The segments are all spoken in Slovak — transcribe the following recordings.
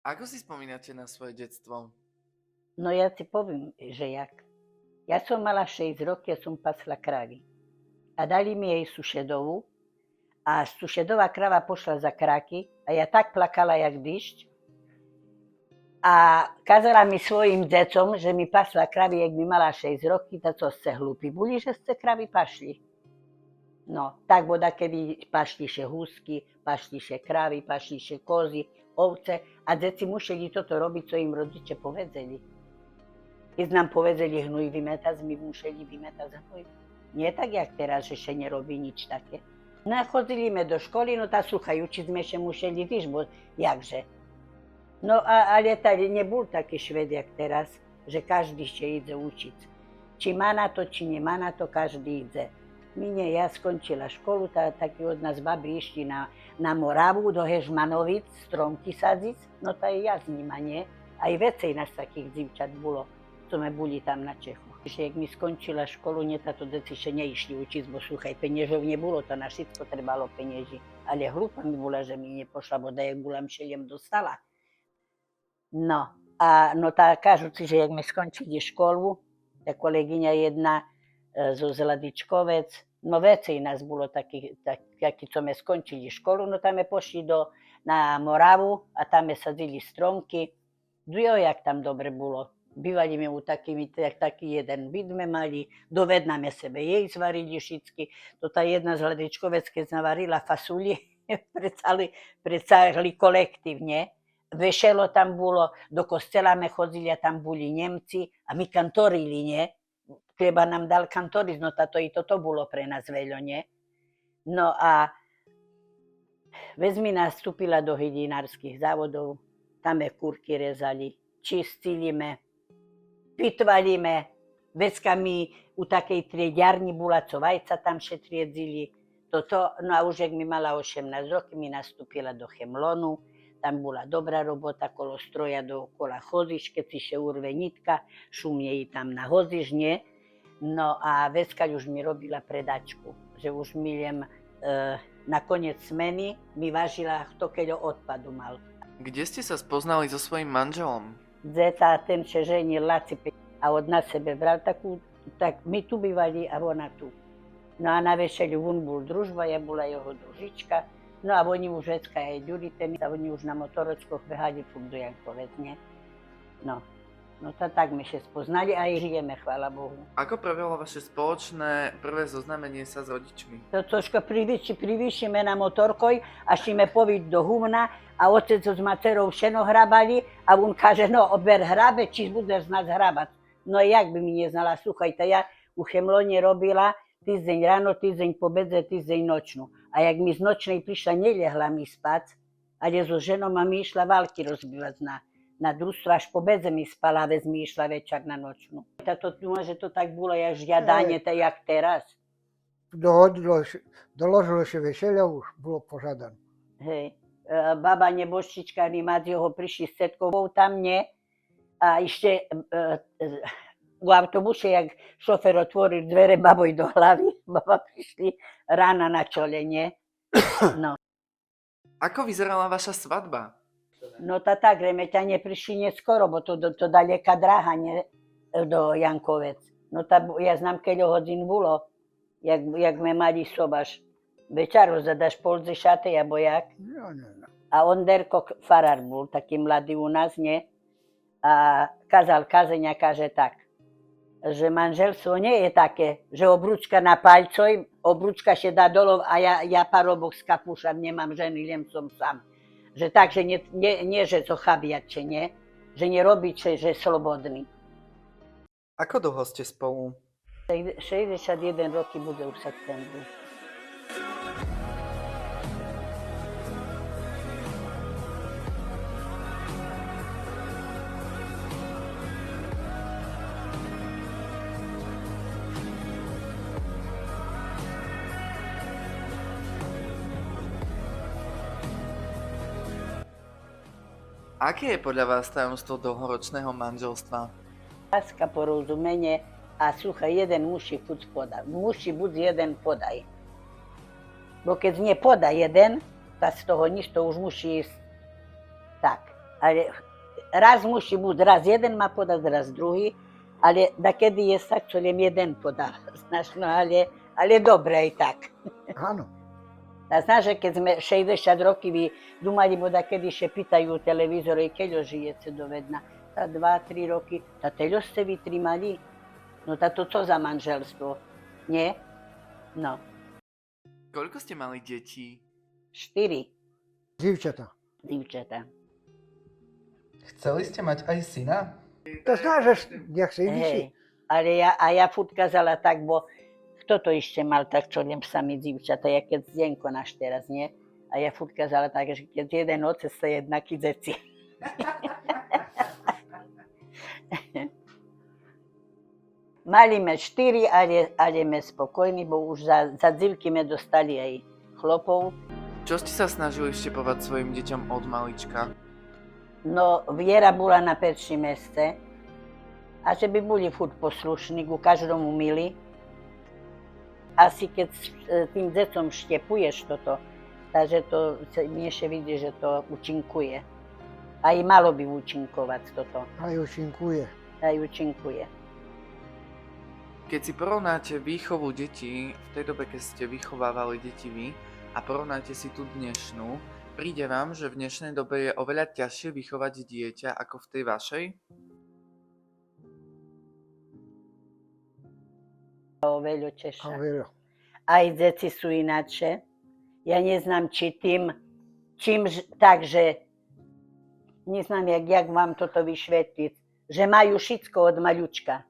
Ako si spomínate na svoje detstvo? No ja ti poviem, že jak. Ja som mala 6 rokov, ja som pasla kravy. A dali mi jej sušedovú. A sušedová krava pošla za kráky a ja tak plakala, jak dyšť. A kazala mi svojim decom, že mi pasla kravy, jak mi mala 6 rokov, to co ste hlúpi boli, že ste kravy pašli. No, tak boda, keby pašliše húsky, pašliše kravy, pašliše kozy, ovce a deti museli toto robiť, co im rodiče povedzeli. Keď nám povedzeli hnuj vymetať, my museli vymetať hnuj. Nie tak, jak teraz, že še nerobí nič také. No a chodili sme do školy, no tá sluchajuči sme še museli, víš, bo jakže. No ale tady nebol taký šved, jak teraz, že každý še ide učiť. Či má na to, či nemá na to, každý ide. Nie, ja skončila školu, takí od nás babi išli na Moravu do Hežmanovic, stromky sadziť, no to aj ja s nima, nie? Aj vecej nás takých dzivčat bolo, co sme boli tam na Čechu. Jak mi skončila školu, nie táto deci še neišli učiť, bo sluchaj, peniežov nebolo, to na všetko trebalo penieži. Ale hlúpa mi bola, že mi nepošla, bo dajak gulam šeliem dostala. No, a no tá kažúci, že jak mi skončili školu, tá kolegyňa jedna zo Zladičkovec, no vecej nás bolo takí, co sme skončili školu, no tam sme pošli na Moravu a tam sme sadzili stromky. Jo, jak tam dobre bolo. Bývali sme u taký jeden byt sme mali, do vedna sme sebe jej zvarili všetky. To tá jedna z Zladičkovec, keď navarila fasuli, predstavili kolektívne. Vešelo tam bolo, do kostela sme chodili a tam boli Nemci a my kantorili, nie? Treba nám dal kantoriť, no táto i toto bolo pre nás veľo, nie? No a vezmi nás vstúpila do hydinárskych závodov, tam sme kurky rezali, čistili sme, pitvali sme, veckami u takej triediarni bola, co vajca tam še triedzili, toto, no a už jak mi mala 18 rokov, mi nastúpila do Chemlonu, tam bola dobrá robota, kolo stroja dookola chodiš, keď si še urve nitka, šumne ji tam nahoziš, nie? No a Veskaľ už mi robila predačku, že už mi na koniec smeny mi vážila, kto keľo odpadu mal. Kde ste sa spoznali so svojím manželom? Zeta ten še ženil Laci a od nás sebe bral takú, tak my tu bývali a ona tu. No a na vešeli on bol družba, ja bola jeho družička. No a oni už Vecka aj Ďurite, a oni už na motorečkoch behali furt do Jankovec, nie? No to tak my še spoznali a aj žijeme, chvála Bohu. Ako prebehlo vaše spoločné prvé zoznámenie sa s rodičmi? To troška privýšime na motorkoj a šíme poviť do humna a otec s macerou šeno hrabali a on kaže, no ober hrabe, či budeš nás hrabať. No jak by mi neznala, sluchajte, ja u Chemlone robila týždeň ráno, týždeň po obede, týždeň nočnú. A jak mi z nočnej prišla, nelehla mi spať, ale so ženom a mi išla války rozbývať na družstvo, až po obede mi spala, vez mi išla večer na nočnú. Že to tak bolo, jak žiadanie, jak teraz. Doložilo się wesele, już było pożadane. Hej, baba nebožčička, ani mať ho prišli s tetkovou tam, nie? A ešte u autobuse, jak šofer otvoril dvere baboj do hlavy, baba prišli rána na čole, nie? No. Ako vyzerala vaša svadba? No tá tak, remeťanie prišli neskoro, bo to daleka dráha, nie? Do Jankovec. No ja znam, keľo hodín bolo, jak sme mali sobaš. Večero zadaš polze šate, abo jak? No. A Onderko farár bol, taký mladý u nás, nie? A kazal kazeň a kaže tak, že manželstvo nie je také, že obrúčka na paľcoj, obrúčka še dá dolov a ja parobok z kapušam, nemám ženy, len som sám. Že tak, že nie že to chabiače, nie? Že nerobiče, že slobodný. Ako dlho ste spolu? 61 roky bude v septembru. Aké je podľa vás tajomstvo dlhoročného manželstva? Láska, porozumenie a sluchaj, jeden muži furt podaj. Muži buď jeden podaj. Bo keď nie poda jeden, tak z toho nič, to už musí ísť tak. A Ale raz musí byť, raz jeden má podať, raz druhý, ale dakedy je tak, čo len jeden podal. Znaš, no ale dobre aj tak. Áno. A znaš, že keď sme 60 roky vy думали, bo dakedy še pýtajú televízore, keďo žijete do vedna. Ta 2-3 roky, ta teľo ste vytrimali? No ta to co za manželstvo? Nie? No, Koľko ste mali detí? 4 Divčata. divčatá. Chceli ste mať aj syna? To znáš, jak sa ide si. Hej, ale ja furt kazala tak, bo kto to ešte mal tak, čo len sami divčata, ja keď Zdenko náš teraz, nie? A ja furt kazala tak, že keď jeden otec, to jednaký deti. Mali me 4, ale me spokojní, bo už za dzivky me dostali aj chlopov. Čo ste sa snažili vštepovať svojim deťom od malička? No, viera bola na perší meste. A že by boli furt poslušní, ku každomu mili. Asi keď tým decom štepuješ toto, takže to mne še vidí, že to účinkuje. Aj malo by účinkovať toto. Aj účinkuje. Aj účinkuje. Keď si porovnáte výchovu detí v tej dobe, keď ste vychovávali deti vy a porovnáte si tú dnešnú, príde vám, že v dnešnej dobe je oveľa ťažšie vychovať dieťa ako v tej vašej? Oveľa ťažšie. Oveľa. Aj deti sú ináče. Ja neznám, či takže neznám, jak vám toto vyšvetliť, že majú všetko od maľučka.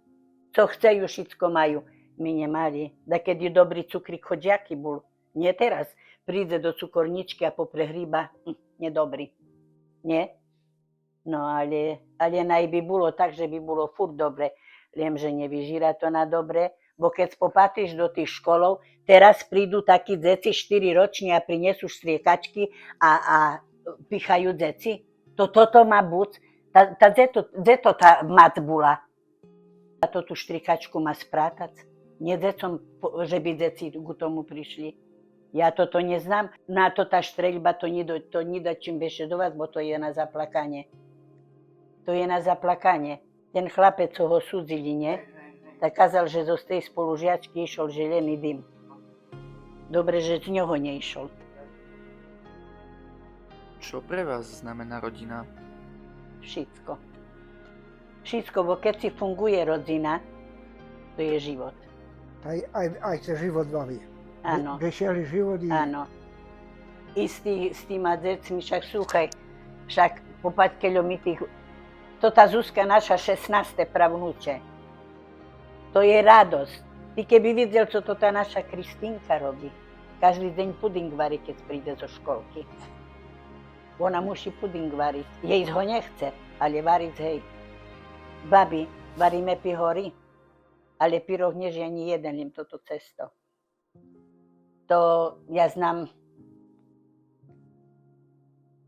Co chcejú, všetko majú. My nemali. Da keď je dobrý cukrík, chodiaký bol. Nie teraz. Príde do cukorničky a poprehríba. Nedobrý. Nie? No ale naj by bolo tak, že by bolo furt dobre. Viem, že nevyžíra to na dobre. Bo keď popatríš do tých školov, teraz prídu takí deci 4 roční a prinesú striekačky a pichajú deci. Toto má buď. Zeto tá mat bola. A to tú štrikačku má sprátať. Nie decom, že by deci k tomu prišli. Ja toto neznám. Na to tá štreľba, to nedá čím bešedovať, bo to je na zaplakanie. To je na zaplakanie. Ten chlapec, co ho súdzili, nie? Tak kázal, že zo tej spolužiačky išiel želený dym. Dobre, že z ňoho neišiel. Čo pre vás znamená rodina? Všetko. Všetko, bo keď si funguje rodina, to je život. Aj sa život baví. Áno. Veselý život je. Áno. I s týma decmi, však súchaj, však popať keľo mi tých... To tá Zuzka naša 16. pravnúče. To je radosť. Ty keby videl, čo to tá naša Kristínka robí. Každý deň puding varí, keď príde zo školky. Ona musí puding variť. Jej ho nechce, ale variť hej. Babi, varíme pihory, ale pyroh než ani jeden, len toto cesto. To ja znám,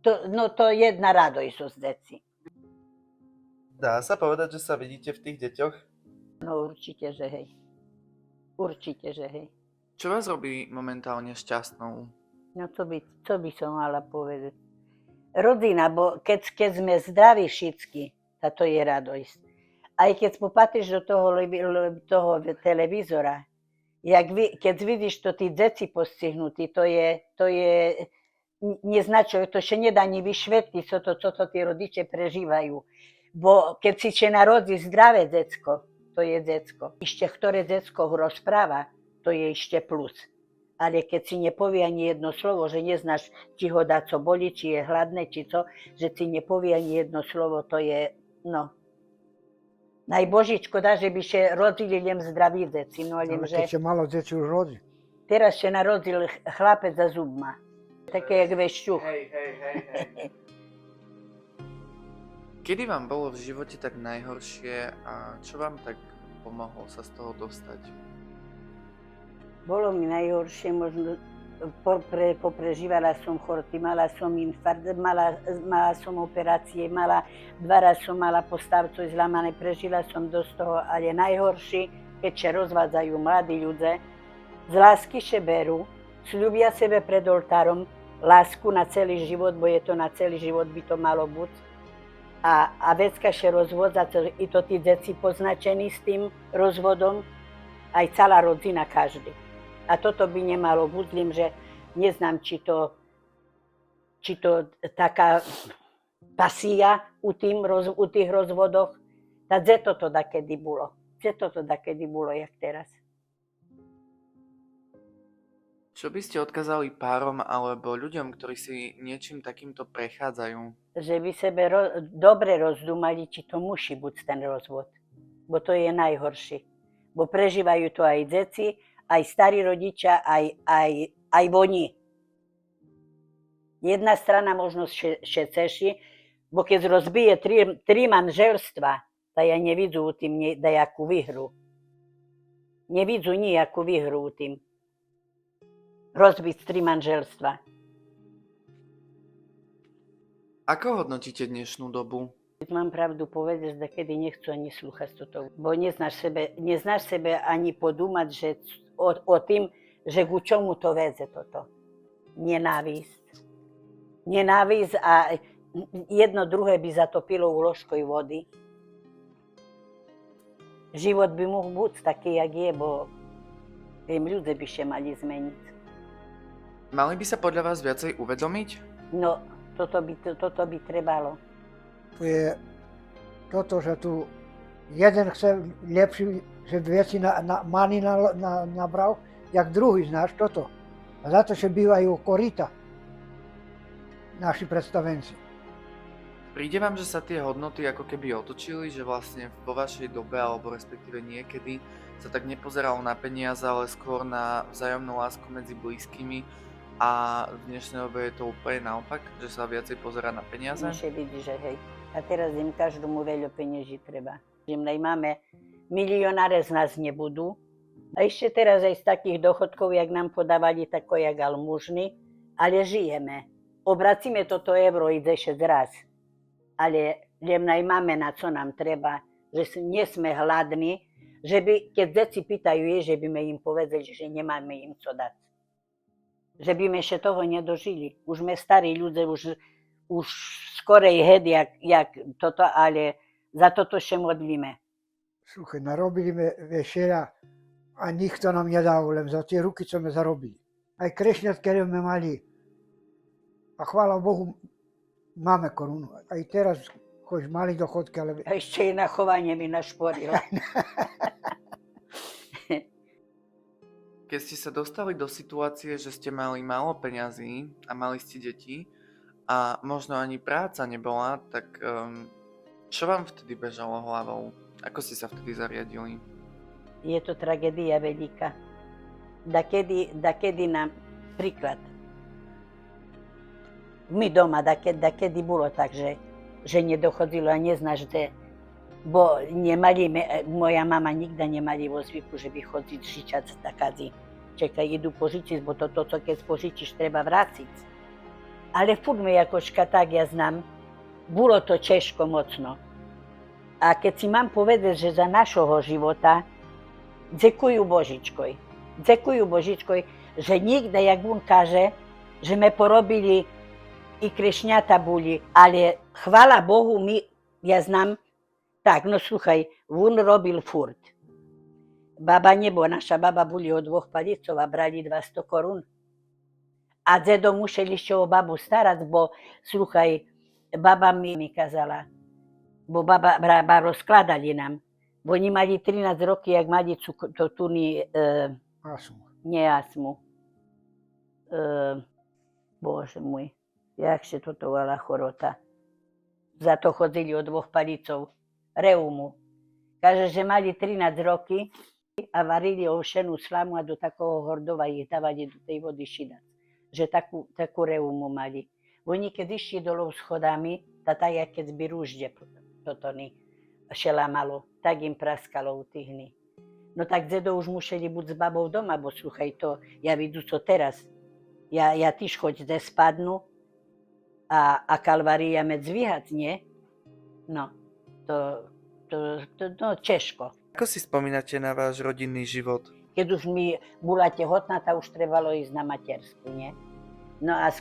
to je jedna radosť z deci. Dá sa povedať, že sa vidíte v tých deťoch? No určite, že hej. Určite, že hej. Čo vás robí momentálne šťastnou? No to by som mala povedať. Rodina, bo keď sme zdraví všetky, to je radosť. Aj keď popatríš do toho televízora, keď vidíš to tí deci postihnutí, to je neznačuje, to še nedá ni vyšvetliť, co to tí rodiče prežívajú. Bo keď si še narodí zdravé decko, to je decko. Ešte ktoré decko rozpráva, to je ešte plus. Ale keď si nepovie ani jedno slovo, že neznáš, či ho dá co boli, či je hladné, či co, že si nepovie ani jedno slovo, to je, no. Najbožičko dá, že by še rodili len zdraví deci, no len, že... Keď sa malo deti už rodí. Teraz še narodil chlapec za zubma. Také jak vešťuch. Hej. Kedy vám bolo v živote tak najhoršie a čo vám tak pomohlo sa z toho dostať? Bolo mi najhoršie, možno poprežívala som choroby, mala som infarkt, mala som operácie, 2 razy som mala postavcu zlamané, prežila som dosť toho, ale najhoršie, keď sa rozvádzajú mladí ľudia, z lásky sa berú, sľubia sebe pred oltárom lásku na celý život, bo je to na celý život by to malo byť, a vecka się rozvodza, i to tí deci poznačení s tým rozvodom, aj celá rodzina, každý. A toto by nemalo, buzlim, že neznám, či to taká pasija u tých rozvodoch, ta gdje to dakedy bilo? Gdje to dakedy bilo, jak teraz? Čo by ste odkázali párom alebo ľuďom, ktorí si niečím takýmto prechádzajú? Že by sebe dobre rozdumali, či to musí byť ten rozvod. Bo to je najhorší. Bo prežívajú to aj deti, aj starí rodičia, aj oni. Jedna strana možno še ceši, bo keď rozbije tri manželstva, da ja ne vidzu u tim nejakú výhru. Ne vidzu nijakú výhru u tim. Rozbiť 3 manželstva. Ako hodnotíte dnešnú dobu? Mám pravdu povedať, že kedy nechcú ani slúchať toto. Bo neznáš sebe ani podúmať, že o tým, že ku čomu to veze toto. Nenávisť. Nenávisť a jedno druhé by zatopilo u ložkoj vody. Život by mohol byť taký, jak je, bo ľudia by še mali zmeniť. Mali by sa podľa vás viacej uvedomiť? No, toto by trebalo. To je toto, že tu jeden chce lepší, že veci mani nabral, jak druhý, znáš toto. A za to, že bývajú korita naši predstavenci. Príde vám, že sa tie hodnoty ako keby otočili, že vlastne vo vašej dobe, alebo respektíve niekedy, sa tak nepozeralo na peniaze, ale skôr na vzájomnú lásku medzi blízkymi, a v dnešnej dobe je to úplne naopak, že sa viacej pozerá na peniaze? Myše vidí, že hej. A teraz im každomu veľa penieží treba. Im najmáme milionáre z nás nebudú. A ešte teraz aj z takých dochodkov, jak nám podávali, tako jak almužny, ale žijeme. Obracíme toto euro, ide 6 raz. Ale len najmáme, na co nám treba, že nie sme hladní, že by, keď deti pýtajú, že by sme im povedali, že nemáme im co dať. Že by sme ešte toho nedožili. Už sme starí ľudia, už skorej hed, jak toto, ale za toto še modlíme. Sluchaj, narobili sme vešera a nikto nám nedal, len za tie ruky, čo sme zarobili. Aj krešňat, ktoré sme mali. A chvála Bohu, máme korunu. Aj teraz, choď mali dochodky, ale... A ešte i na chovanie mi našporila. Keď ste sa dostali do situácie, že ste mali málo peňazí a mali ste deti a možno ani práca nebola, tak čo vám vtedy bežalo hlavou? Ako ste sa vtedy zariadili? Je to tragédia veľká. Dakedy nám, príklad, my doma, dakedy bolo tak, že nedochodilo a neznáš, že bo nemali, moja mama nikda nemali vo zvyku, že by chodiť žičať takadzi. Čekaj, idú požičiť, bo to, keď požičiš, treba vráciť. Ale furt mi jakožka tak, ja znam, bolo to ťažko mocno. A keď si mám povedať, že za našoho života, ďakujú Božičkoj, že nikda, jak on kaže, že me porobili i krešňata boli, ale chvála Bohu, ja znam, tak, no sluchaj, on robil furt. Baba nebo, naša baba boli od 2 palicov a brali 200 korun. A dedo museli ešte o babu starať, bo sluchaj, baba mi kazala, bo baba rozkladali nám. Bo oni mali 13 roky, jak mali astmu. Bože môj, jak še toto volá chorota. Za to chodili od 2 palicov. Reumu. Kaže, že mali 13 roky a varili ovšenú slamu a do takého hordova ich dávali do tej vody šidať. Že takú reumu mali. Oni keď išli dolov schodami, tak jak keď by rúžde toto šelamalo, tak im praskalo u tých. No tak dedo už museli buď s babou doma, bo sluchaj to, ja vidú co teraz. Ja tyž choď zde spadnú a kalvaria med zvíhať, nie? No. To ťažko. Ako si spomínate na váš rodinný život? Keď už mi bola tehotná, tak už trebalo ísť na matersku, nie? No a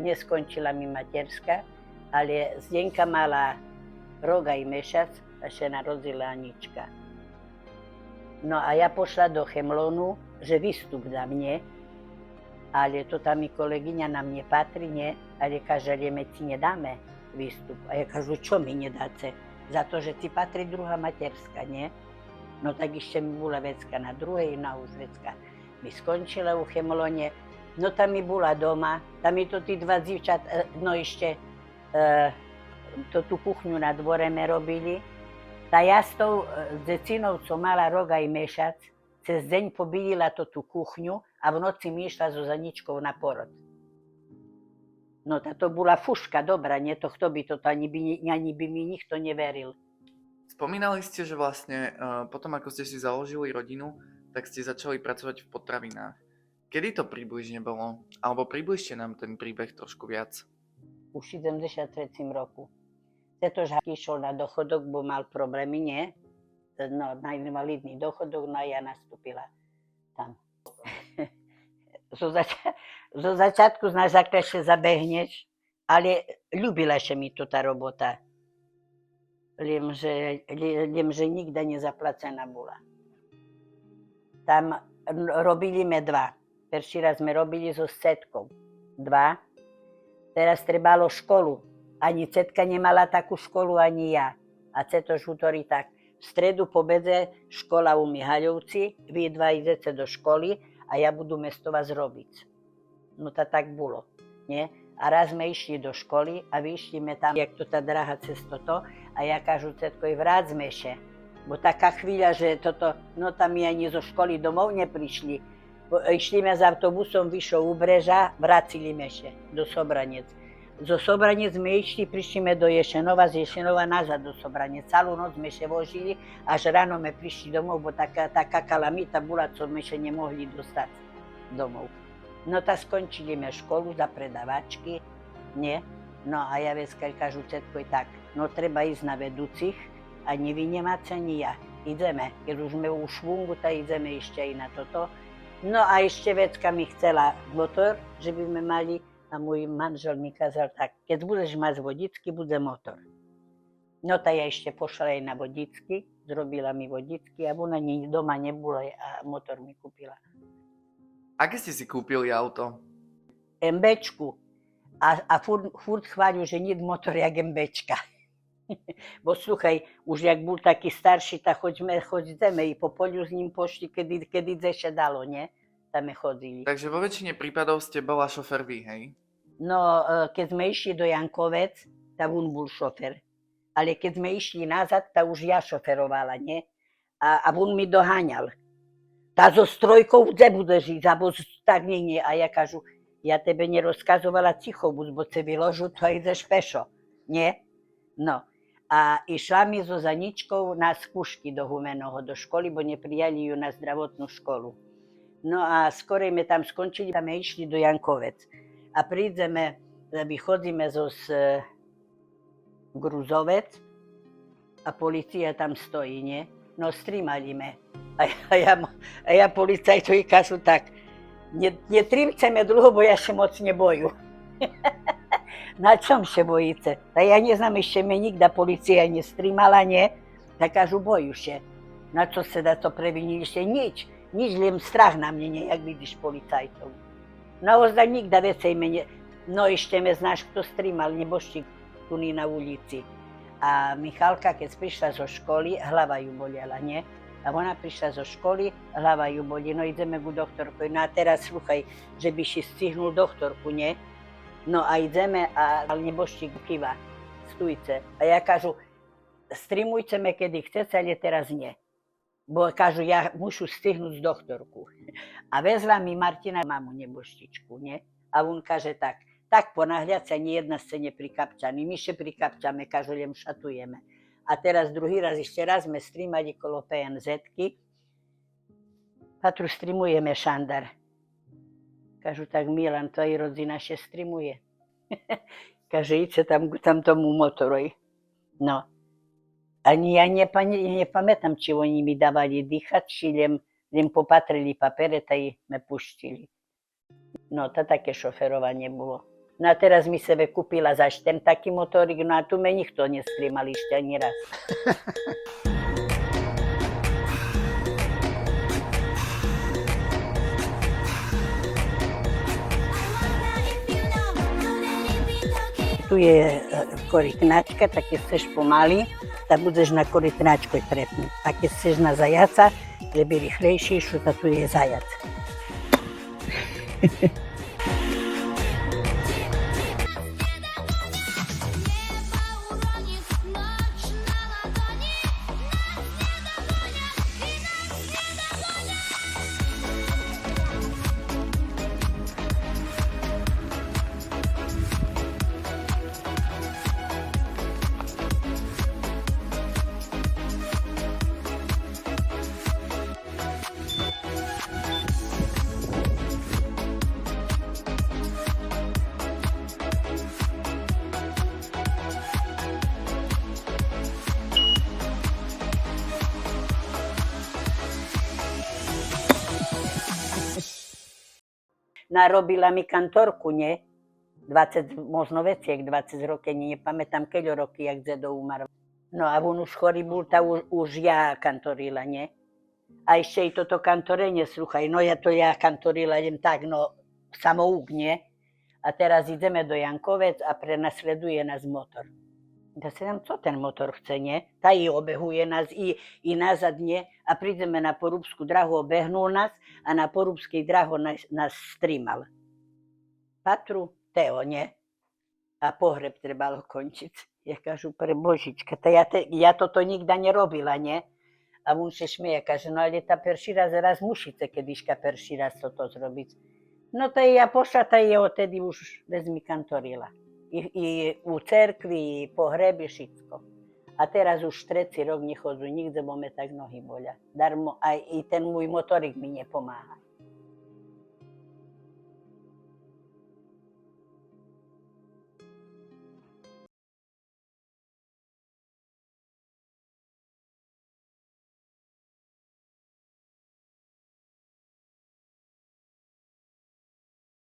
neskončila mi materská ale Zdenka mala rok aj mesiac a sa narodila Anička. No a ja pošla do Chemlonu, že vystup za mne, ale to tam mi kolegyňa na mne patrí, nie? Ale kaže, ale my ti nedáme výstup. A ja kažu, čo mi nedáte? Za to, že ti patrí druhá materská, nie? No tak ešte mi bola vecka na druhej, no už vecka mi skončila u Chemlone. No tam mi bola doma, tam mi to tí dva dzivčat, no ešte to tú kuchňu na dvore me robili. Tá ja s tou decinou, co mala rok aj mešac, cez deň pobíjila to tú kuchňu a v noci mi išla so Zaničkou na porod. No táto bola fuška dobrá, nie? To kto by to ani by mi nikto neveril. Spomínali ste, že vlastne potom, ako ste si založili rodinu, tak ste začali pracovať v potravinách. Kedy to približne bolo? Alebo približte nám ten príbeh trošku viac. Už v 73. roku. Pretože išiel na dochodok, bo mal problémy, nie? No, na invalidný dochodok, no a ja nastúpila tam. Zo začiatku znaš zakreše zabehneš, ale ľúbila sa mi to tá robota. Len, že nikda nezaplacená bola. Tam robili me dva. Prvý raz sme robili so Cetkou. Dva. Teraz trebalo školu. Ani Cetka nemala takú školu, ani ja. A Ceto žútori tak. V stredu po obede škola u Mihaľovci, vy dva idete do školy a ja budu mesto vás robiť. No to tak bolo. Nie? A raz sme išli do školy a vyšli sme tam, jak to tá drahá cez toto. A ja kažu Cetkoj, vráťme sa. Bo taká chvíľa, že toto, no tam mi ani zo školy domov neprišli. Išli sme s autobusom vyššou Ubreža, vracili sme sa do Sobranec. Zo Sobranec sme išli, prišli sme do Ješenova, z Ješenova nazad do Sobranec. Celú noc sme sa vožili, až ráno sme prišli domov, bo taká kalamita bola, co sme sa nemohli dostať domov. No tak skončili sme školu za predavačky, nie? No a ja veď kažu Cetkoj tak, no treba ísť na vedúcich, ani vy nemáte, ani ja. Ideme, keď už sme u švungu, tak ideme ešte aj na toto. No a ešte vecka mi chcela motor, že by sme mali, a môj manžel mi kázal tak, keď budeš mať vodičky, bude motor. No tak ja ešte pošla aj na vodičky, zrobila mi vodičky a ona doma nebola a motor mi kúpila. Aké ste si kúpili auto? MBčku. A furt chváľu, že nie motor jak MBčka. Bo sluchaj, už jak bol taký starší, tak choďme i po poliu s ním pošli, kedy sa dalo, nie? Tam chodili. Takže vo väčšine prípadov ste bola šofér vy, hej? No, keď sme išli do Jankovec, tak on bol šofér. Ale keď sme išli nazad, tak už ja šoferovala, nie? A on mi doháňal. Tá so strojkou, kde budeš ísť? Abo tak nie. A ja kažu, ja tebe nerozkazovala ticho, bo se vyložu, to ideš pešo, nie? No. A išla mi so Zaničkou na skúšky do Humenoho, do školy, bo neprijali ju na zdravotnú školu. No a skorej sme tam skončili, tam sme išli do Jankovec. A prídeme, vychodzíme zo Gruzovec a policia tam stojí, nie? No strímali me. A ja policajtovi kažu tak, netrímce me dlho, bo ja sa moc neboju. Na čom sa bojíte? A ja neznám, ešte me nikda policia nestrímala, nie? Tak kažu, boju sa. Na čo sa da to previnili? Nič, len strach na mne, jak vidíš policajtov. No ozda nikda vecej mene, no ešte me znáš, kto strímal, nebožčík tu na ulici. A Michalka, keď prišla zo školy, hlava ju bolela, nie? A ona prišla zo školy, hlava ju boli, no ideme ku doktorku. No a teraz sluchaj, že by si stihnul doktorku, nie? No a ideme, a nebožčík kýva, stujte. A ja kažu, streamujte me, kedy chcete, ale teraz nie. Bo kažu, ja mušu stihnúť doktorku. A vezla mi Martina mamu nebožčičku, nie? A on kaže tak ponáhľať sa ani jedna ste neprikapčaní. My še prikapčame, kažu, len šatujeme. A teraz druhý raz, ešte raz sme streamali kolo PNZ-ky. Patru streamujeme šandar. Kažu, tak Milan, to aj rodzina še streamuje. Kaže, idte tam tomu motorovi. No. Ani ja nepamätám, či oni mi dávali dýchať, či len popatrili papere, tak me puštili. No, to také šoferovanie bolo. No a teraz mi sebe kúpila zaš ten taký motorik, no a tu me nikto nestrímal ešte ani raz. Tu je korytnačka, tak keď chceš pomaly, tak budeš na korytnačkoj trepnúť. A keď chceš na zajaca, že by rýchlejšie išlo, tak tu je zajac. Narobila mi kantorku, nie? 20, možno veciek, 20 rokov, nepamätám, keľo roky, jak dedo umar. No a on už chorý bol, tak už ja kantorila, nie? A ešte i toto kantorenie, sluchaj, no ja kantorila len tak, no samouk, nie? A teraz ideme do Jankovec a prenasleduje nás motor. Ja sa nám, co ten motor chce, nie? Tá i obehuje nás i nazad, nie? A prídeme na Porúbskú drahu, obehnul nás a na Porúbskej drahu nás streamal. Patru, Teo, nie? A pohreb trebalo končiť. Ja kažu, pre Božička, ja toto nikda nerobila, nie? A on sa šmieje, kaže, no ale tá perší raz musíte, kedyška perší raz toto zrobiť. No to ja pošla, tá je odtedy už bez mi kantorila. I u cerkvi, i pohrebi, všetko. A teraz už 3. rok nechodzu nikde, bo me tak nohy bolia. Darmo, aj i ten môj motorik mi nepomáha.